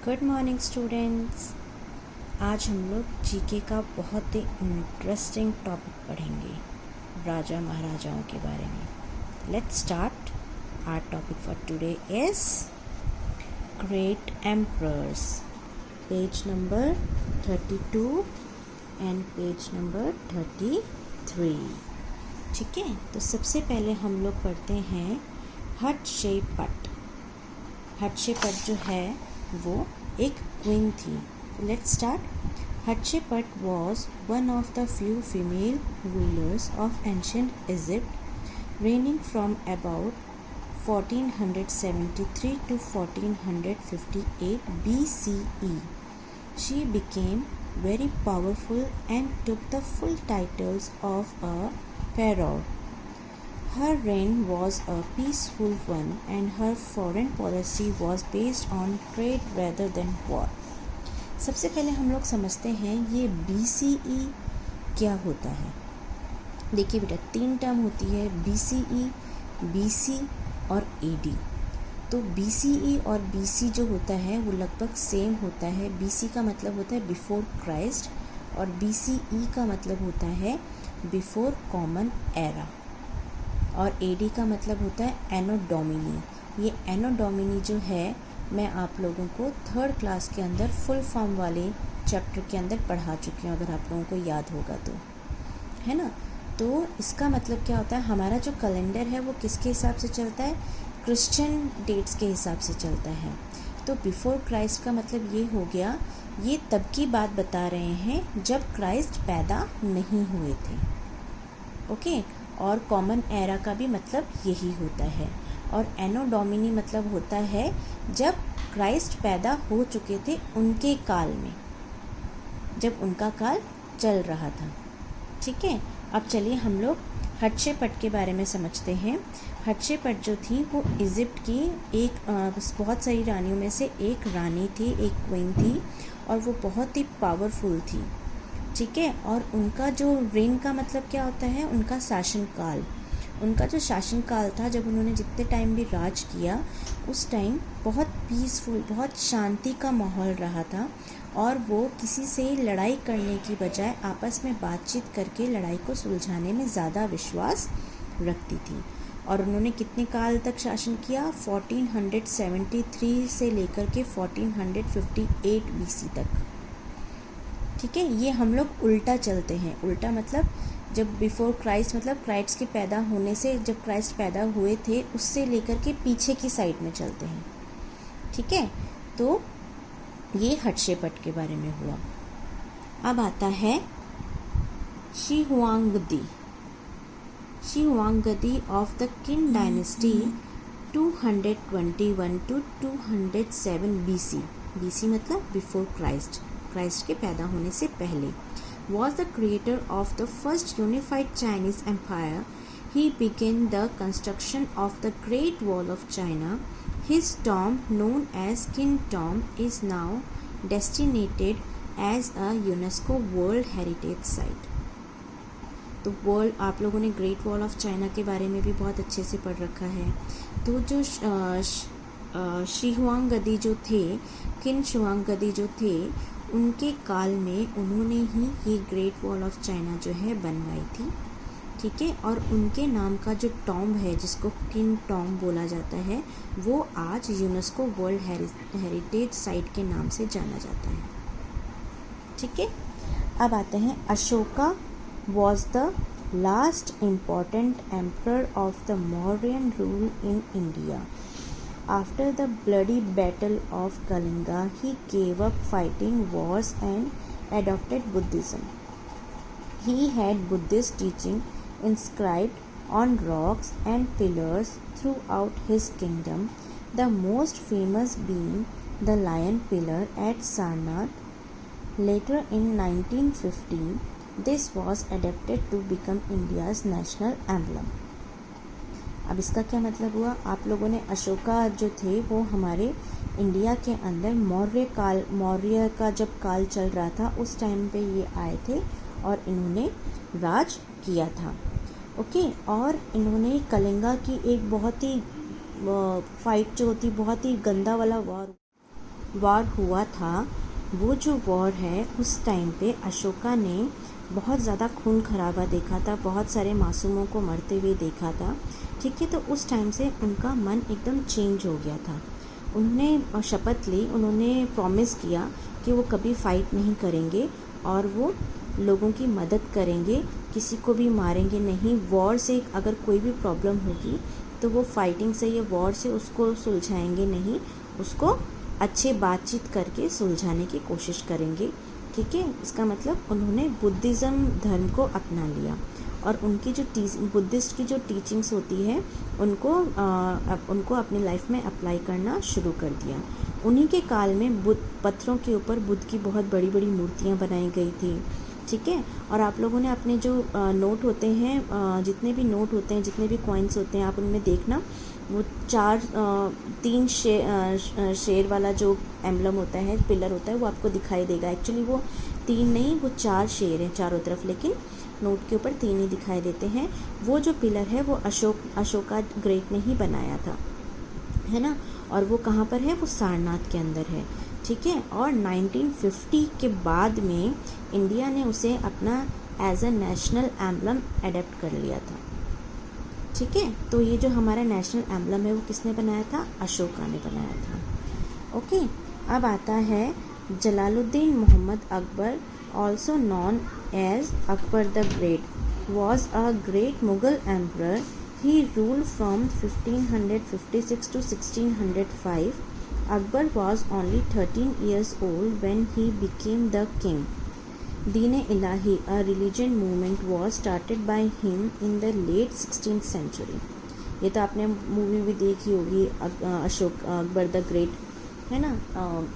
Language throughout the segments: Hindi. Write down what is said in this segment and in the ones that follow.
Good morning students. आज हम लोग जीके का बहुत ही इंटरेस्टिंग टॉपिक पढ़ेंगे, राजा महाराजाओं के बारे में। Let's start. Our topic for today is great emperors, page number 32 and page number 33। ठीक है, तो सबसे पहले हम लोग पढ़ते हैं हटशेपट। हटशेपट जो है वो एक क्वीन थी। Let's start. Hatshepsut was one of the few female rulers of ancient Egypt, reigning from about 1473 to 1458 BCE. She became very powerful and took the full titles of a pharaoh. Her reign was a peaceful one and her foreign policy was based on trade rather than war. सबसे पहले हम लोग समझते हैं ये BCE क्या होता है। देखिए बेटा, 3 टर्म होती है, BCE, BC और AD। तो BCE और BC जो होता है वो लगभग सेम होता है। BC का मतलब होता है बिफोर क्राइस्ट और BCE का मतलब होता है बिफोर कॉमन एरा, और AD का मतलब होता है एनो डोमिनी। ये एनो डोमिनी जो है मैं आप लोगों को 3rd क्लास के अंदर फुल फॉर्म वाले चैप्टर के अंदर पढ़ा चुकी हूँ, अगर आप लोगों को याद होगा तो, है ना। तो इसका मतलब क्या होता है, हमारा जो कैलेंडर है वो किसके हिसाब से चलता है, क्रिश्चियन डेट्स के हिसाब से चलता है। तो बिफोर क्राइस्ट का मतलब ये हो गया, ये तब की बात बता रहे हैं जब क्राइस्ट पैदा नहीं हुए थे। ओके, और कॉमन एरा का भी मतलब यही होता है। और एनो डोमिनी मतलब होता है जब क्राइस्ट पैदा हो चुके थे उनके काल में, जब उनका काल चल रहा था। ठीक है, अब चलिए हम लोग हटशेपट के बारे में समझते हैं। हटशेपट जो थी वो इजिप्ट की एक बहुत सारी रानियों में से एक रानी थी, एक क्वीन थी, और वो बहुत ही पावरफुल थी। ठीक है, और उनका जो रेन का मतलब क्या होता है, उनका शासनकाल। उनका जो शासनकाल था, जब उन्होंने जितने टाइम भी राज किया उस टाइम बहुत पीसफुल, बहुत शांति का माहौल रहा था, और वो किसी से लड़ाई करने की बजाय आपस में बातचीत करके लड़ाई को सुलझाने में ज़्यादा विश्वास रखती थी। और उन्होंने कितने काल तक शासन किया, 1473 से लेकर के 1458 BC तक। ठीक है, ये हम लोग उल्टा चलते हैं। उल्टा मतलब जब बिफोर क्राइस्ट मतलब क्राइस्ट के पैदा होने से, जब क्राइस्ट पैदा हुए थे उससे लेकर के पीछे की साइड में चलते हैं। ठीक है, तो ये हटशेपट के बारे में हुआ। अब आता है शीहुआंगदी। शीहुआंगदी ऑफ द किन डायनेस्टी 221 to 207 BC। BC मतलब बिफोर क्राइस्ट, क्राइस्ट के पैदा होने से पहले, was the creator of the first unified Chinese empire. He began the construction of the Great Wall of China. His tomb, known as Qin Tomb, is now designated as a UNESCO World Heritage Site. तो वर्ल्ड, आप लोगों ने ग्रेट वॉल ऑफ चाइना के बारे में भी बहुत अच्छे से पढ़ रखा है। तो जो शीहुआंगदी जो थे, किन शुआंगदी जो थे, उनके काल में उन्होंने ही ये ग्रेट वॉल ऑफ चाइना जो है बनवाई थी। ठीक है, और उनके नाम का जो टॉम्ब है जिसको किन टॉम्ब बोला जाता है, वो आज यूनेस्को वर्ल्ड हेरिटेज साइट के नाम से जाना जाता है। ठीक है, अब आते हैं Ashoka was the last important emperor of the Mauryan rule in India. After the bloody battle of Kalinga, he gave up fighting wars and adopted Buddhism. He had Buddhist teaching inscribed on rocks and pillars throughout his kingdom, the most famous being the Lion Pillar at Sarnath. Later in 1915, this was adapted to become India's national emblem. अब इसका क्या मतलब हुआ, आप लोगों ने अशोका जो थे वो हमारे इंडिया के अंदर मौर्य का जब काल चल रहा था उस टाइम पे ये आए थे और इन्होंने राज किया था। ओके, और इन्होंने कलिंगा की एक बहुत ही फाइट जो होती, बहुत ही गंदा वाला वॉर वॉर हुआ था, वो जो वॉर है उस टाइम पे अशोका ने बहुत ज़्यादा खून खराबा देखा था, बहुत सारे मासूमों को मरते हुए देखा था। ठीक है, तो उस टाइम से उनका मन एकदम चेंज हो गया था। उन्होंने शपथ ली, उन्होंने प्रॉमिस किया कि वो कभी फ़ाइट नहीं करेंगे और वो लोगों की मदद करेंगे, किसी को भी मारेंगे नहीं। वॉर से अगर कोई भी प्रॉब्लम होगी तो वो फाइटिंग से या वॉर से उसको सुलझाएंगे नहीं, उसको अच्छे बातचीत करके सुलझाने की कोशिश करेंगे। ठीक है, इसका मतलब उन्होंने बुद्धिज़्म धर्म को अपना लिया और उनकी जो बुद्धिस्ट की जो टीचिंग्स होती है उनको अपनी लाइफ में अप्लाई करना शुरू कर दिया। उन्हीं के काल में पत्थरों के ऊपर बुद्ध की बहुत बड़ी बड़ी मूर्तियाँ बनाई गई थी। ठीक है, और आप लोगों ने अपने जो नोट होते हैं, जितने भी नोट होते हैं, जितने भी कॉइन्स होते हैं, आप उनमें देखना वो तीन शेर वाला जो एम्बलम होता है, पिलर होता है, वो आपको दिखाई देगा। एक्चुअली वो 3 नहीं, वो 4 शेर हैं चारों तरफ, लेकिन नोट के ऊपर 3 ही दिखाई देते हैं। वो जो पिलर है वो अशोका ग्रेट ने ही बनाया था, है ना। और वो कहाँ पर है? वो सारनाथ के अंदर है। ठीक है, और 1950 के बाद में इंडिया ने उसे अपना as a national emblem adopt कर लिया था। ठीक है, तो ये जो हमारा नेशनल एम्बलम है वो किसने बनाया था? अशोका ने बनाया था। ओके, अब आता है Jalaluddin Mohammad Akbar, also known as Akbar the great, was a great Mughal emperor. He ruled from 1556 to 1605. Akbar was only 13 years old when he became the king. Deen-e-Ilahi, a religion movement, was started by him in the late 16th century. ये तो आपने मूवी भी देखी होगी, अकबर द ग्रेट, है ना।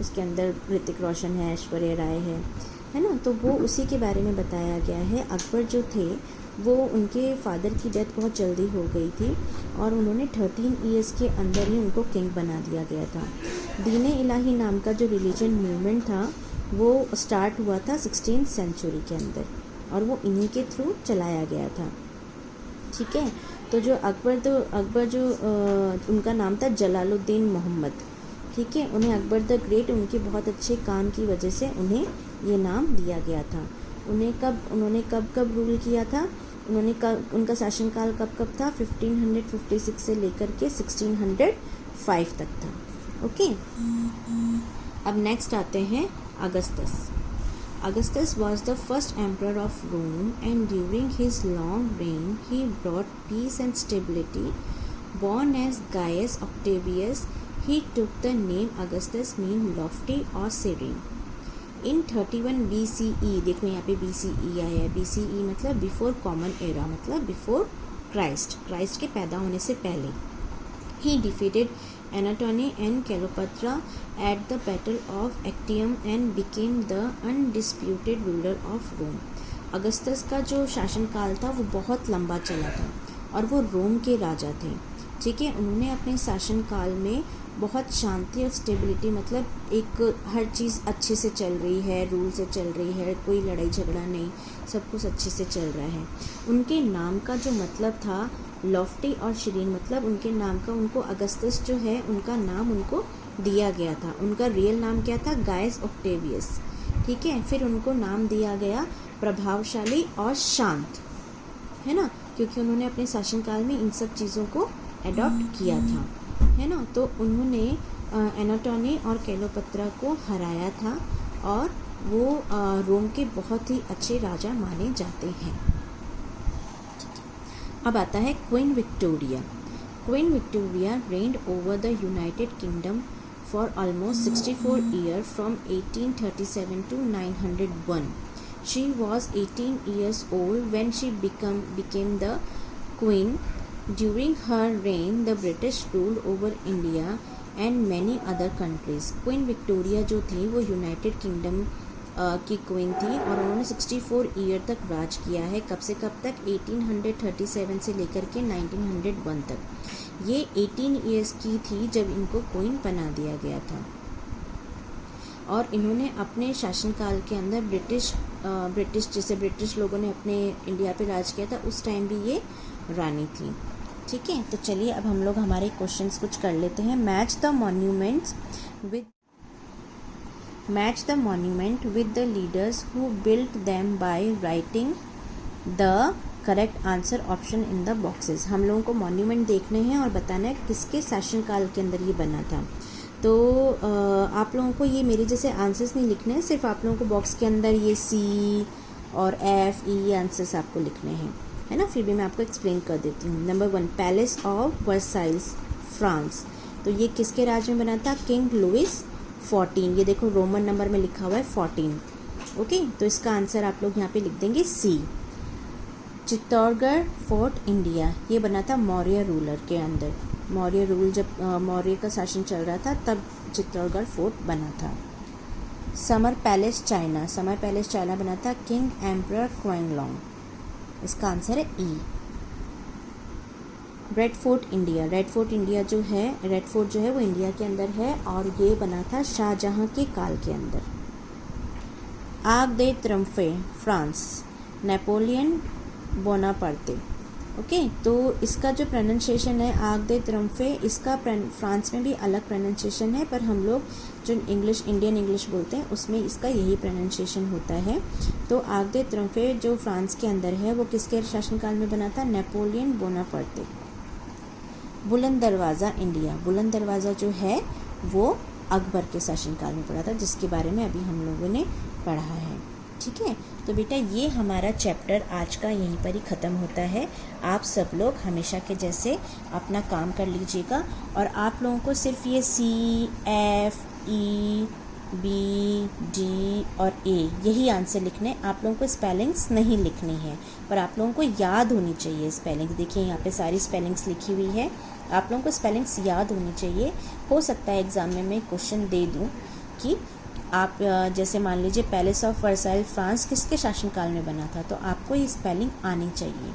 उसके अंदर ऋतिक रोशन है, ऐश्वर्या राय है ना। तो वो उसी के बारे में बताया गया है। अकबर जो थे वो, उनके फादर की डेथ बहुत जल्दी हो गई थी और उन्होंने 13 ईयर्स के अंदर ही उनको किंग बना दिया गया था। दीन-ए-इलाही नाम का जो रिलीजन मूवमेंट था वो स्टार्ट हुआ था 16th सेंचुरी के अंदर और वो इन्हीं के थ्रू चलाया गया था। ठीक है, तो जो अकबर जो उनका नाम था जलालुद्दीन मोहम्मद। ठीक है, उन्हें अकबर द ग्रेट उनके बहुत अच्छे काम की वजह से उन्हें ये नाम दिया गया था। उन्होंने कब रूल किया था? उनका शासनकाल कब था? 1556 से लेकर के 1605 तक था। ओके, अब नेक्स्ट आते हैं Augustus. Augustus was the first emperor of Rome, and during his long reign he brought peace and stability. Born as Gaius Octavius, he took the name Augustus, mean lofty or serene. In 31 BCE, देखो यहाँ पे BCE आया है। BCE मतलब बिफोर कॉमन एरा, मतलब बिफोर क्राइस्ट के पैदा होने से पहले। He defeated Anatone and Cleopatra at the Battle of Actium and became the undisputed ruler of Rome. Augustus का जो शासनकाल था वो बहुत लंबा चला था और वो रोम के राजा थे। ठीक है, उन्होंने अपने शासनकाल में बहुत शांति और स्टेबिलिटी, मतलब एक हर चीज़ अच्छे से चल रही है, रूल से चल रही है, कोई लड़ाई झगड़ा नहीं, सब कुछ अच्छे से चल रहा है। उनके नाम का जो मतलब था लॉफ्टी और शरीन, मतलब उनके नाम का, उनको अगस्तस जो है उनका नाम उनको दिया गया था। उनका रियल नाम क्या था? Guys Octavius. ठीक है, फिर उनको नाम दिया गया प्रभावशाली और शांत, है ना, क्योंकि उन्होंने अपने शासनकाल में इन सब चीज़ों को एडॉप्ट किया था, है ना। तो उन्होंने एनाटोनी और क्लेओपेट्रा को हराया था और वो रोम के बहुत ही अच्छे राजा माने जाते हैं। अब आता है queen Victoria. Queen Victoria reigned over the United Kingdom for almost 64 years from 1837 to 901. She was 18 years old when she became the queen. During her reign, the British ruled over India and many other countries. Queen Victoria जो थी वो यूनाइटेड किंगडम की क्वीन थी और उन्होंने 64 ईयर तक राज किया है। कब से कब तक? 1837 से लेकर के 1901 तक। ये 18 ईयर्स की थी जब इनको क्वीन बना दिया गया था और इन्होंने अपने शासनकाल के अंदर ब्रिटिश जैसे ब्रिटिश लोगों ने अपने इंडिया पे राज किया था, उस टाइम भी ये रानी थी। ठीक है, तो चलिए अब हम लोग हमारे क्वेश्चंस कुछ कर लेते हैं। Match the monuments with match the monument with the leaders who built them by writing the correct answer option in the boxes. हम लोगों को मॉन्यूमेंट देखने हैं और बताना है किसके शासनकाल के अंदर ये बना था। तो आप लोगों को ये मेरे जैसे आंसर्स नहीं लिखने हैं, सिर्फ आप लोगों को बॉक्स के अंदर ये सी और एफ ई आंसर्स आपको लिखने हैं, है ना। फिर भी मैं आपको एक्सप्लेन कर देती हूँ। Number 1, palace of Versailles, France. तो ये किसके राज में बना था? King Louis 14। ये देखो रोमन नंबर में लिखा हुआ है 14। ओके, तो इसका आंसर आप लोग यहाँ पे लिख देंगे सी। Chittorgarh fort, India. ये बना था मौर्य रूलर के अंदर। मौर्य रूल जब मौर्य का शासन चल रहा था तब चित्तौड़गढ़ फोर्ट बना था। Summer palace, China. Summer palace China बना था किंग एम्परर क्वांगलॉन्ग। इसका आंसर है E. Red fort, India. Red fort India जो है, रेड फोर्ट जो है वो इंडिया के अंदर है और ये बना था शाहजहां के काल के अंदर। आर्क दे ट्रियोम्फे, फ्रांस, नेपोलियन बोनापार्टे। ओके, तो इसका जो प्रोनाउंसिएशन है आर्क दे ट्रियोम्फे, इसका फ्रांस में भी अलग प्रोनाउंसिएशन है, पर हम लोग जो इंडियन इंग्लिश बोलते हैं उसमें इसका यही प्रोनाउंसिएशन होता है। तो आर्क दे ट्रियोम्फे जो फ्रांस के अंदर है वो किसके शासनकाल में बना था? Napoleon Bonaparte. बुलंद दरवाज़ा, इंडिया। बुलंद दरवाज़ा जो है वो अकबर के शासनकाल में पड़ा था, जिसके बारे में अभी हम लोगों ने पढ़ा है। ठीक है, तो बेटा ये हमारा चैप्टर आज का यहीं पर ही ख़त्म होता है। आप सब लोग हमेशा के जैसे अपना काम कर लीजिएगा और आप लोगों को सिर्फ ये सी, एफ, ई, बी, डी और ए यही आंसर लिखने। आप लोगों को स्पेलिंग्स नहीं लिखनी है, पर आप लोगों को याद होनी चाहिए स्पेलिंग्स। देखिए यहाँ पे सारी स्पेलिंग्स लिखी हुई है, आप लोगों को स्पेलिंग्स याद होनी चाहिए। हो सकता है एग्ज़ाम में मैं क्वेश्चन दे दूँ कि आप जैसे मान लीजिए पैलेस ऑफ वर्साइल फ्रांस किसके शासनकाल में बना था, तो आपको ये स्पेलिंग आनी चाहिए।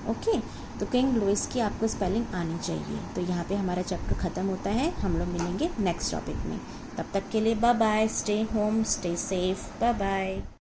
ओके, तो किंग लुइस की आपको स्पेलिंग आनी चाहिए। तो यहाँ पे हमारा चैप्टर ख़त्म होता है। हम लोग मिलेंगे नेक्स्ट टॉपिक में। तब तक के लिए bye bye, stay home, stay safe, bye bye.